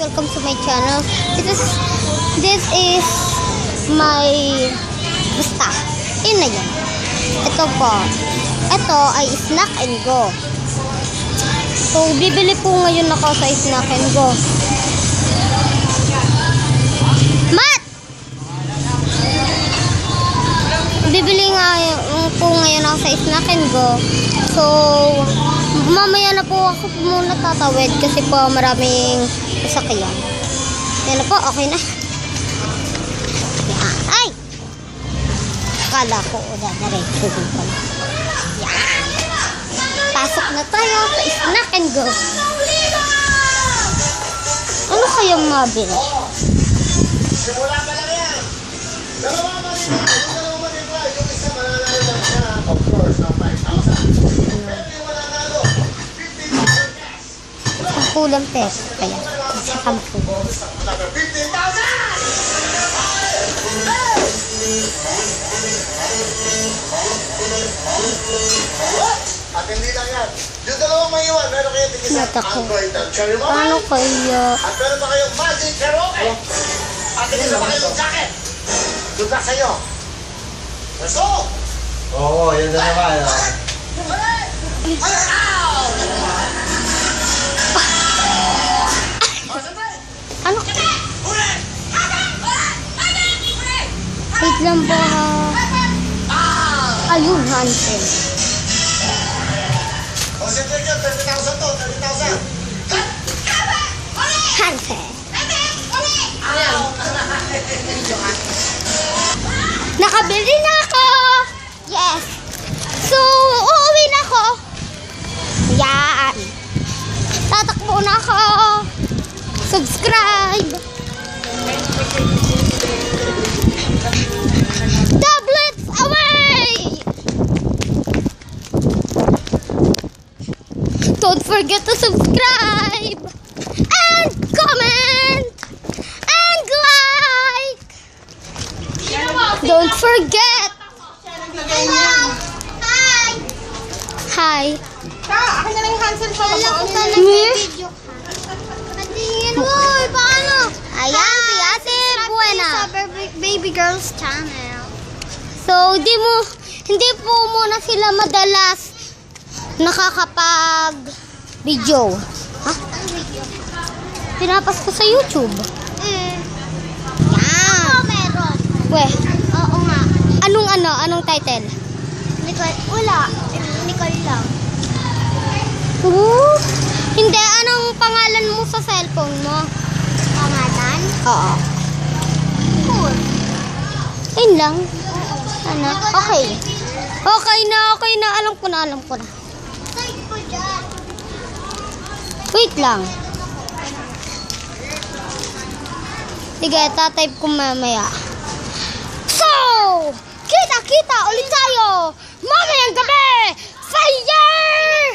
welcome to my channel. This is my basta. Yun na yun. Ito po. Ito ay Snack and Go. So, bibili po ngayon ako sa Snack and Go. Mat! Bibili nga po ngayon ako sa Snack and Go. So, mamaya na po ako muna tatawid kasi po maraming sasakyan. Yan na po, okay na. Yan. Ay! Kala ko, dadaretso din pala. Yan. Pasok na tayo sa Snack and Go. Ano kayang mabili? Simula pa lang yan. Dalawa manila. Yung isa mananalo lang siya. Of course, na 5,000. Pero yung mananalo, 15,000 cash. Kulang peso kaya. Sa kampo. 15,000! At hindi lang yan. Yung dalawang may iwan, meron kayo tigisa. Android ng cherry bomb. Paano kaya? At meron pa kayong magic karaoke. At tigisa pa kayong jacket. Good luck sa inyo. Let's go! Oo, yan na naman. Ano? Wait lang ba? Ayun, Hansel. Concentrate yun, 30,000 to, 30,000. Hansel. Nakabili na ako! Yes! So, uuwi na ako. Yan. Tatakbo na ako. Subscribe! Tablets away! Don't forget to subscribe! And comment! And like! Don't forget! Hello! Hi! Hi! Akin na lang yung Hansel sa Video ka. Patingin mo, paano? Ayan, si Ate Buena. Sa Baby Girls channel. So, hindi po muna sila madalas nakakapag-video. Ha? Pinapas ko sa YouTube. Yan. Oo, meron. Weh, Oo nga. anong title? Nicole, wala. Nicole lang. Hindi, anong pangalan mo sa cellphone mo? Pangalan? Oo. Cool. Ayun lang. Ano? Okay. Okay na. Alam ko na. Side ko dyan. Wait lang. Sige, tatype ko mamaya. So, kita ulit tayo mamayang gabi sa